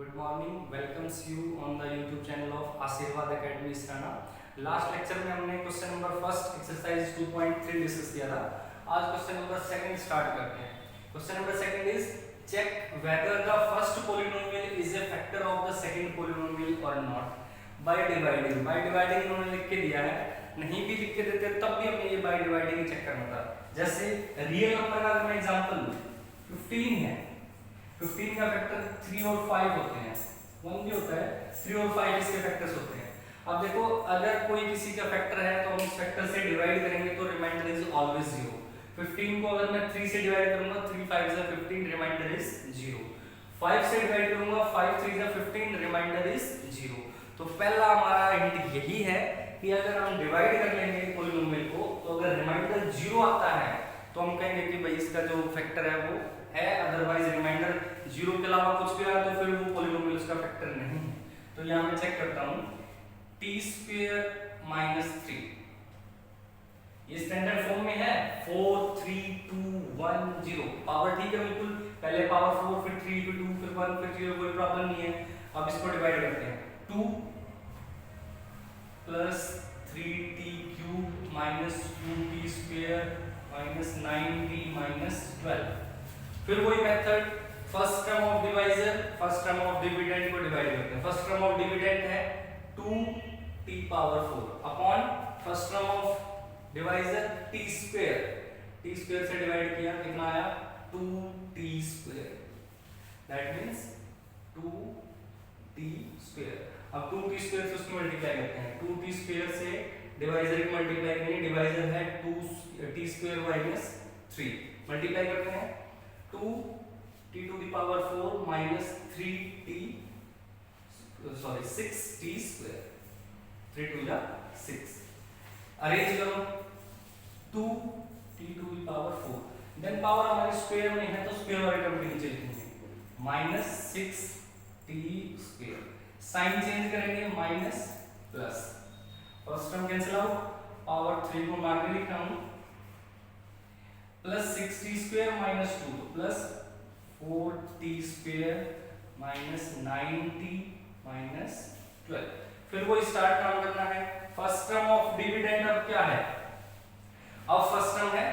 Good morning, welcomes you on the YouTube channel of Ashirwad Academy Israna. Last lecture में हमने question number first exercise 2.3 discuss किया था. आज question number second start करते हैं. Question number second is check whether the first polynomial is a factor of the second polynomial or not by dividing. By dividing इन्होंने लिख के दिया है, नहीं भी लिख के देते तब भी हमें ये बाय डिवाइडिंग चेक करना था. जैसे रियल नंबर का अगर मैं एग्जांपल लूं 15 है, 15 का फैक्टर 3 और 5 होते हैं. 1 भी होता है, 3 और 5 इसके फैक्टर्स होते हैं. अब देखो अगर कोई किसी का फैक्टर है तो हम उस फैक्टर से डिवाइड करेंगे तो रिमाइंडर इज ऑलवेज 0. 15 को अगर मैं 3 से डिवाइड करूंगा 3 5 से 15 रिमाइंडर इज 0. 5 से डिवाइड करूंगा 5 3 से 15 रिमाइंडर इज 0. तो पहला हमारा हिंट यही है कि अगर हम डिवाइड कर लेंगे पॉलिनोमियल को तो अगर रिमाइंडर 0 आता है तो हम कहेंगे कि भाई इसका जो फैक्टर है वो है, अदरवाइज रिमाइंडर 0 के अलावा कुछ भी आया तो फिर वो पॉलिनोमियल उसका फैक्टर नहीं है. तो यहां मैं चेक करता हूं t² - 3 ये स्टैंडर्ड फॉर्म में है 4 3 2 1 0. पावर ठीक है बिल्कुल, पहले पावर 4 फिर 3 फिर 2 फिर 1 फिर 0, कोई प्रॉब्लम नहीं है. अब इसको डिवाइड करते हैं 2 + 3t³ - 2t² - 9t - 12. फिर वही method, first term of divisor first term of dividend को डिवाइड करते हैं. फर्स्ट टर्म ऑफ डिविडेंड है 2t⁴ upon first term of divisor t². t² से डिवाइड किया कितना आया 2t². That means 2t². अब 2t² से उसको मल्टीप्लाई करते हैं. 2t² से डिवाइजर की मल्टीप्लाई करेंगे. डिवाइजर है 2t² - 3. मल्टीप्लाई करते हैं 2t⁴ - 6t². 3 2 जा 6. अरेंज करो 2t⁴. देन पावर हमारे स्क्वायर में है तो स्क्वायर वाले टर्म के नीचे लिखेंगे -6t². साइन चेंज करेंगे minus plus. First term cancel out, power 3 को मार्क में लिखा हूं +6t² - 2 तो प्लस 4t² - 9t - 12. फिर वो स्टार्ट काम करना है. फर्स्ट टर्म ऑफ डिविडेंड अब क्या है, अब फर्स्ट टर्म है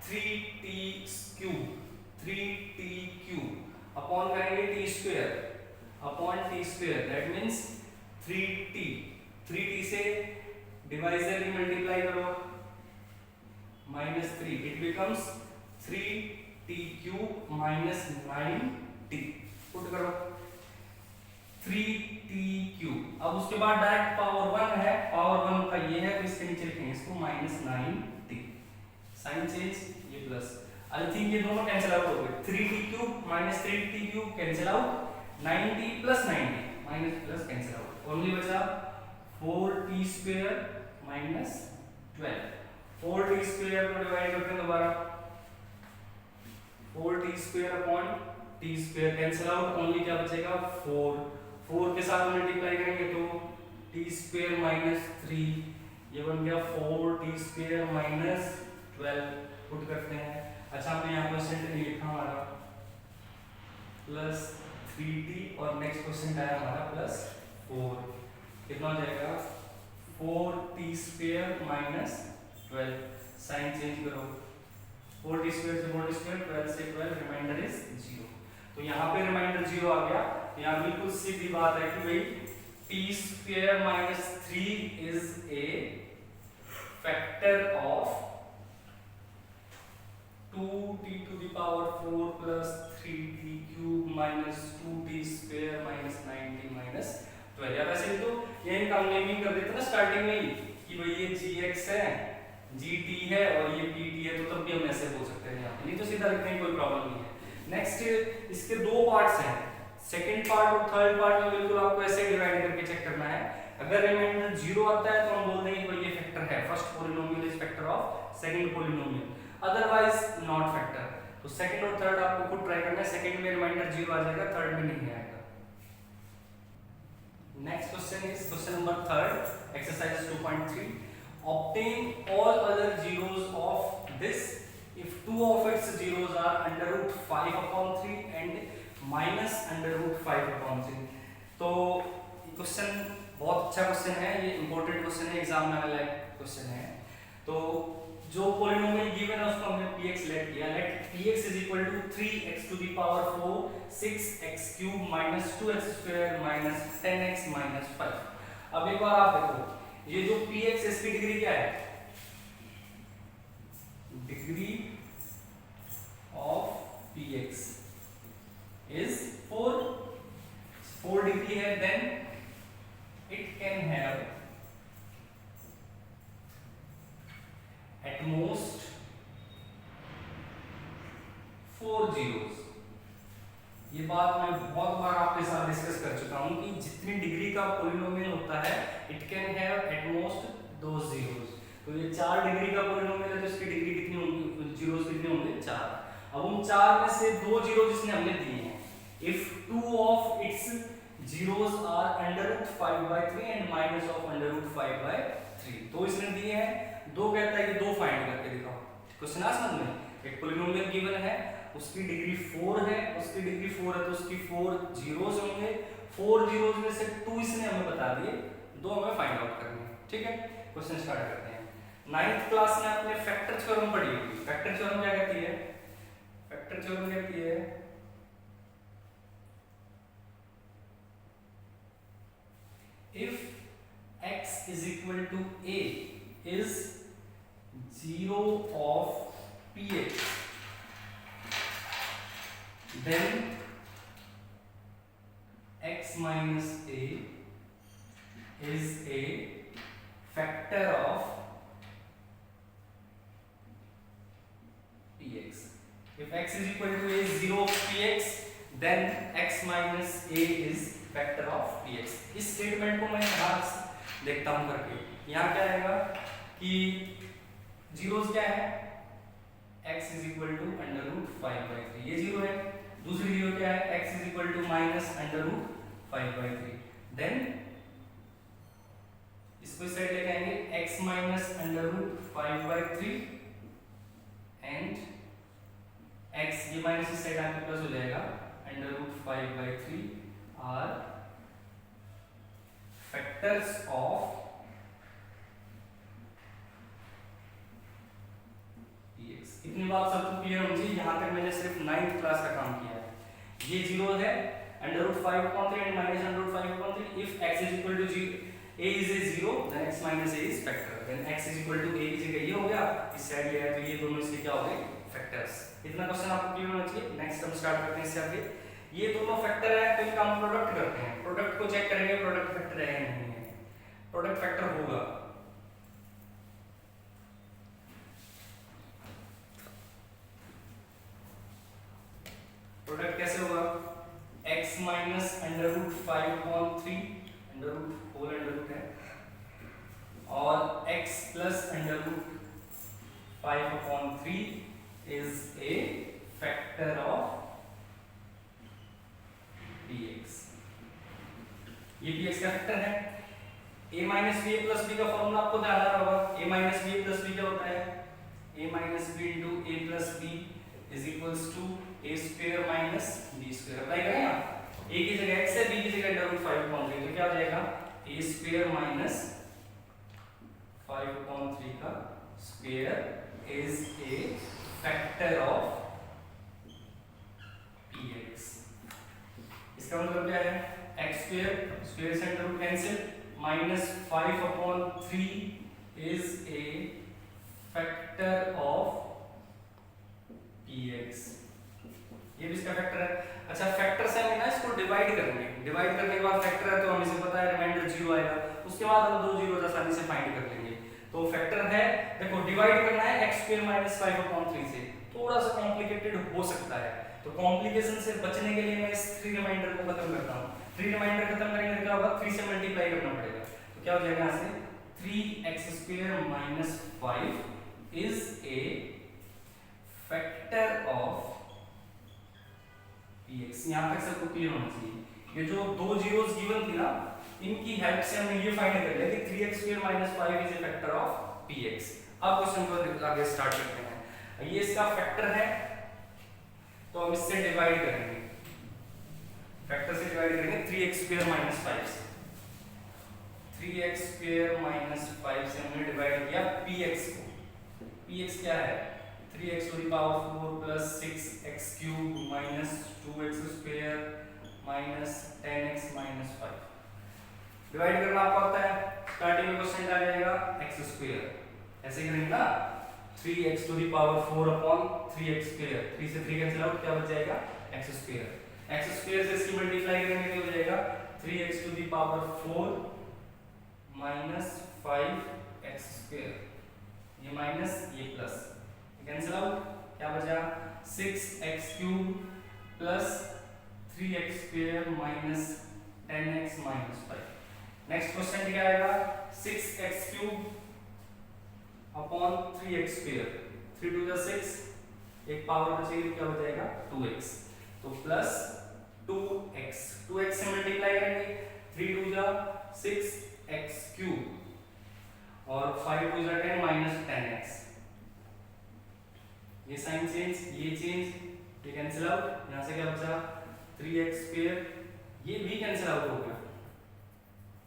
3t³ अपॉन करेंगे t² upon t². That means 3t. 3t से डिवाइजर की मल्टीप्लाई करो -3. It becomes 3t³ - 9t. Put करो 3t³. अब उसके बाद डायरेक्ट पावर 1 है, पावर 1 का ये है तो इसके नीचे लिखेंगे इसको -9t. साइन चेंज ये प्लस. आई थिंक ये दोनों कैंसिल आउट हो गए. 3t³ - 3t³ cancel out. 9t + 9t minus plus cancel out. Only बचा 4t² - 12. 4t² को डिवाइड करते हैं दोबारा 4t² upon t² cancel out. Only क्या बचेगा 4. 4 के साथ मल्टीप्लाई करेंगे तो t² - 3 ये बन गया 4t² - 12. पुट करते हैं. अच्छा हमने यहाँ परसेंट नहीं लिखा हमारा +3t और नेक्स्ट परसेंट आया हमारा +4. कितना हो जाएगा 4t² - 12. साइन चेंज करो 4t² से 4t², 12 से 12 रिमाइंडर इज 0. तो यहाँ पे रिमाइंडर 0 आ गया. यहाँ बिल्कुल सीधी बात है कि भाई t² - 3 is a factor of 2t⁴ + 3t³ - 2t² - 9t - 12. या वैसे तो ये इनका नेमिंग कर देते ना स्टार्टिंग में ही कि भाई ये gx है, gt है और ये pt है, तो तब भी हम ऐसे बोल सकते हैं. यहाँ नहीं तो सीधा लिखने की कोई प्रॉब्लम नहीं है. नेक्स्ट इसके दो पार्ट्स हैं. सेकंड पार्ट और थर्ड पार्ट में बिल्कुल आपको ऐसे डिवाइड करके चेक करना है. अगर रिमाइंडर 0 आता है तो हम बोल देंगे कि ये फैक्टर है, first polynomial is factor of second polynomial, otherwise not factor. तो सेकंड और थर्ड आपको खुद ट्राई करना है. सेकंड में रिमाइंडर 0 आ जाएगा, थर्ड में नहीं आएगा. Next question is question number 3 exercise 2.3. obtain all other zeros of this if two of its zeros are √5/3 and minus under root 5/3। तो क्वेश्चन बहुत अच्छा क्वेश्चन है, ये इंपॉर्टेंट क्वेश्चन है, एग्जाम में आने लायक क्वेश्चन है। तो जो पॉलिनोमियल गिवन है उसको हमने px लेट किया। Let px is equal to 3x to the power 4 6x cube minus 2x square minus 10x minus 5। अब एक बार आप देखो ये जो px इसकी डिग्री क्या है, degree of px is 4 degree है, then it can have at most 4 zeros। ये बात मैं बहुत बार आपके साथ डिस्कस कर चुका हूं कि जितनी डिग्री का पॉलिनोमियल होता है it can have at most 2 zeros। तो ये 4 डिग्री का पॉलिनोमियल है तो इसकी डिग्री कितनी होंगी, जीरोस कितने होंगे, 4। अब उन 4 में से 2 जीरो जिसने हमने दिए हैं, if 2 of its zeros are under root 5/3 and minus of under root 5/3, तो इसने दिए हैं 2, कहता है कि 2 फाइंड करके दिखाओ। क्वेश्चन आ समझ में, एक पॉलिनोमियल गिवन है, उसकी डिग्री 4 है, उसकी डिग्री 4 है तो उसकी 4 जीरोस होंगे, 4 जीरोस में से 2 इसने हमें बता दिए, 2 हमें फाइंड आउट करने हैं। ठीक है, क्वेश्चन स्टार्ट करते हैं। 9th क्लास में आपने फैक्टर थ्योरम पढ़ी होगी। फैक्टर थ्योरम क्या कहती है, फैक्टर थ्योरम कहती है if x is equal to a is 0 of px, then x minus a is a factor of px। if x is equal to a is 0 of px, then x minus a is factor of px। इस statement को मैं यहां देखता हूं करके, यहां क्या आएगा कि जीरोस क्या है, x is equal to under root 5/3, ये जीरो है। दूसरी जीरो क्या है, x is equal to minus under root 5/3। Then इसको इस साइड लेके आएंगे, x minus under root 5/3 and x, ये माइनस इस साइड आके प्लस हो जाएगा, under root 5/3 are factors of px। इतनी बात सबको क्लियर होनी चाहिए। यहां तक मैंने सिर्फ 9th क्लास का काम किया है। ये जीरो है, under root 5/3 and minus under root 5/3। If x is equal to a is a 0, then x minus a is factor। then x is equal to a की जगह ये हो गया, इस साइड ले आए तो ये दोनों इसके क्या हो गए, फैक्टर्स। इतना क्वेश्चन आपको क्लियर होना चाहिए। नेक्स्ट हम स्टार्ट करते हैं इससे आगे। ये दोनों फैक्टर है तो इनका हम प्रोडक्ट करते हैं। प्रोडक्ट को चेक करेंगे प्रोडक्ट फैक्टर है या नहीं है। प्रोडक्ट फैक्टर होगा प्रोडक्ट कैसे होगा, x minus under root 5/3, under root whole under root है, और x plus under root 5/3 is a factor of px। ये px का फैक्टर है। a minus b plus b का फॉर्मूला आपको ध्यान रखना होगा। a minus b plus b क्या होता है, a minus b into a plus b is equals to a square minus b square. Apply करें आप, a की जगह x है, b की जगह अंडर रूट 5/3, तो क्या हो जाएगा, a स्क्वायर माइनस 5/3 का square is a factor of px। इसका मतलब क्या है, x स्क्वायर, स्क्वायर से under root cancel, minus 5/3 is a factor of px। ये भी इसका फैक्टर है। अच्छा, फैक्टर से हम ना इसको डिवाइड करेंगे, डिवाइड करने के बाद फैक्टर है तो हमें इसे पता है रिमाइंडर 0 आएगा, उसके बाद हम 2 जीरो आसानी से फाइंड कर लेंगे। तो फैक्टर है, देखो डिवाइड करना है x स्क्वायर माइनस 5/3 से, थोड़ा सा कॉम्प्लिकेटेड हो सकता है, तो कॉम्प्लिकेशन से बचने के लिए मैं इस 3 रिमाइंडर को खत्म करता हूं। 3 रिमाइंडर खत्म करेंगे तो क्या होगा, 3 से मल्टीप्लाई करना पड़ेगा, तो क्या हो जाएगा यहां से 3x² minus 5 is a factor of px। यहां तक सबको क्लियर होना चाहिए। ये जो 2 जीरोस गिवन थी ना, इनकी हेल्प से हमने ये फाइंड कर लिया कि 3x² minus 5 is a factor of px। अब क्वेश्चन को आगे स्टार्ट करते हैं। ये इसका फैक्टर है तो हम इससे डिवाइड करेंगे, फैक्टर से डिवाइड करेंगे 3x स्क्वायर माइनस 5 से। 3x स्क्वायर माइनस 5 से हमने डिवाइड किया px को। px क्या है 3x to the power 4 plus 6x cube minus 2x square minus 10x minus 5। Divide करना आपको आता है, स्टार्टिंग में क्वेश्चन आ जाएगा x स्क्वायर, ऐसे करेंगे ना 3x to the power 4 upon 3x square, 3 से 3 कैंसिल आउट, क्या बच जाएगा x स्क्वायर। x स्क्वायर से इसकी मल्टीप्लाई करेंगे तो हो जाएगा 3x to the power 4 minus 5x square, ये माइनस ये प्लस, कैंसिल आउट, क्या बचा 6x cube plus 3x square minus 10x minus 5। Next question क्या आएगा 6x cube upon 3x square, 3 to 6, एक पावर बचेगी क्या हो जाएगा 2x, तो प्लस 2x, 2x से मल्टीप्लाई करेंगे 3 टू 6x क्यूब और 5 टू 10 माइनस 10x, ये साइन चेंज, ये चेंज, ये कैंसिल आउट, यहां से क्या बचा 3x स्क्वायर, ये भी कैंसिल आउट हो गया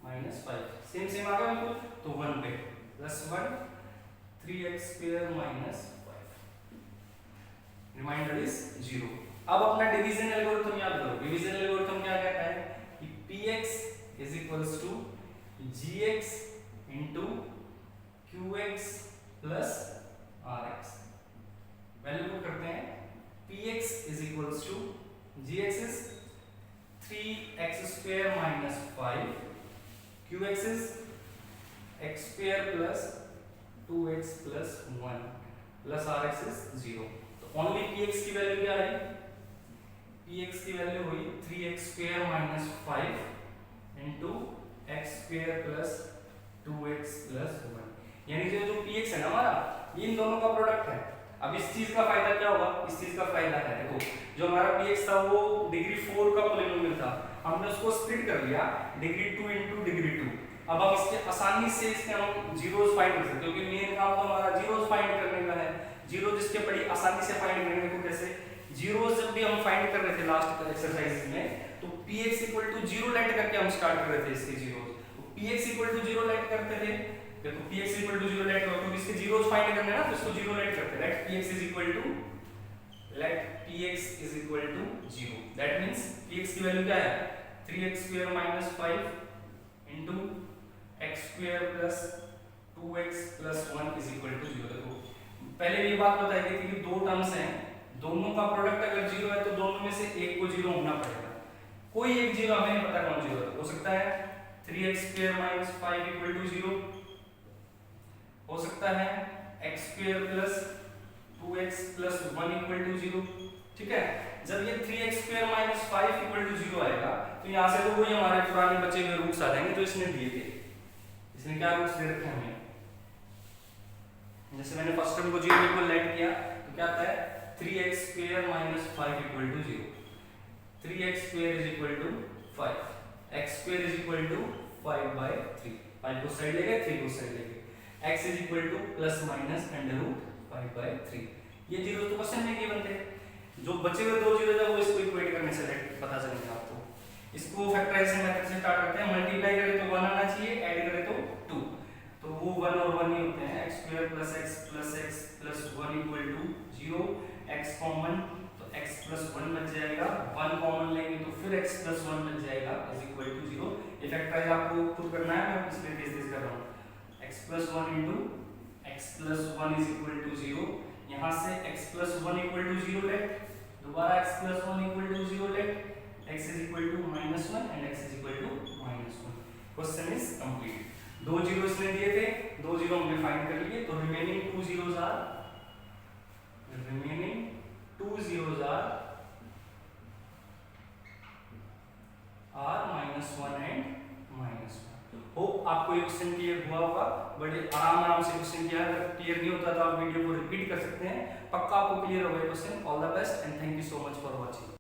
माइनस 5, सेम सेम आ गया बिल्कुल, तो 1 पे plus 1 3x square minus 5, remainder is 0। अब अपना डिवीजन एल्गोरिथम याद करो। डिवीजन एल्गोरिथम क्या कहता है कि px is equals to gx into qx plus rx। Value put करते हैं, px is equals to gx is 3x square minus 5, qx is x square plus 2x plus 1 plus rx is 0। तो only px की वैल्यू क्या आई, px की value हुई 3x square minus 5 into x square plus 2x plus 1, यानी जो px है ना हमारा, ये इन दोनों का प्रोडक्ट है। अब इस चीज का फायदा क्या होगा, इस चीज का फायदा है, देखो जो हमारा px था वो डिग्री 4 का पॉलिनोमियल था, हमने उसको स्प्लिट कर लिया डिग्री 2 इनटू डिग्री 2। अब हम इसके आसानी से इसके हम जीरोस फाइंड कर सकते हैं, क्योंकि मेन काम तो हमारा जीरोस फाइंड करने का है। जीरो जिसके बड़ी आसानी से फाइंड करेंगे, तो कैसे जीरोस जब भी हम फाइंड कर रहे थे लास्ट एक्सरसाइज में, तो px इक्वल टू 0 लेट करके हम स्टार्ट कर रहे थे इसके जीरोस। तो px इक्वल टू 0 लेट करते थे, देखो px इक्वल टू 0 लेट करो, क्योंकि इसके जीरोस फाइंड करने हैं ना, तो इसको 0 लेट करते हैं। Let px is equal to 0, that means px की वैल्यू क्या है 3x square minus 5 into x square plus 2x plus 1 is equal to 0। देखो पहले ये बात बताई गई थी कि दो टर्म्स हैं, दोनों का प्रोडक्ट अगर 0 है तो दोनों में से एक को 0 होना पड़ेगा। कोई एक 0 हमें नहीं पता कौन 0 है, हो सकता है 3x square minus 5 equal to 0, हो सकता है x square plus 2x plus 1 equal to 0, ठीक है। जब ये 3x square minus 5 equal to 0 आएगा, तो यहाँ से तो वही हमारे पुराने बचे हुए रूट्स आ जाएंगे जो इसने दिए थे। इसने क्या रूट्स दे रखे हैं हमें, जैसे मैंने फर्स्ट टर्म को 0 इक्वल लेट किया, तो क्या आता है 3x square minus 5 equal to 0, 3x square is equal to 5, x square is equal to 5/3, 5 को साइड ले गए 3 को साइड ले गए, x is equal two plus minus √5/3। ये जीरो तो क्वेश्चन में गिवन थे, जो बचे हुए दो जीरो थे वो इसको इक्वेट करने से पता चलेगा आपको। इसको फैक्टराइजेशन मेथड से स्टार्ट करते हैं, मल्टीप्लाई करें तो 1 आना चाहिए, ऐड करें तो 2, तो वो 1 और 1 ही होते हैं, x square plus x plus 1 equal to 0, x common तो x प्लस 1 बच जाएगा, 1 कॉमन लेंगे तो फिर x प्लस 1 बच जाएगा इज इक्वल टू 0। ये फैक्टराइज आपको खुद करना है, मैं इसलिए तेज कर रहा हूँ। x plus 1 into x plus 1 is equal to 0, यहाँ से x plus 1 equal to 0 let, दोबारा x plus 1 equal to 0 let, x is equal to -1 and x is equal to -1। Question is complete. दो जीरो इसने दिए थे, दो zero हमने find कर लिए, तो remaining two zeros are -1 and -1। Hope आपको ये क्वेश्चन क्लियर हुआ होगा। बड़े आराम से क्वेश्चन किया, अगर क्लियर नहीं होता तो आप वीडियो को रिपीट कर सकते हैं, पक्का आपको क्लियर होगा ये question. All the best and thank you so much for watching.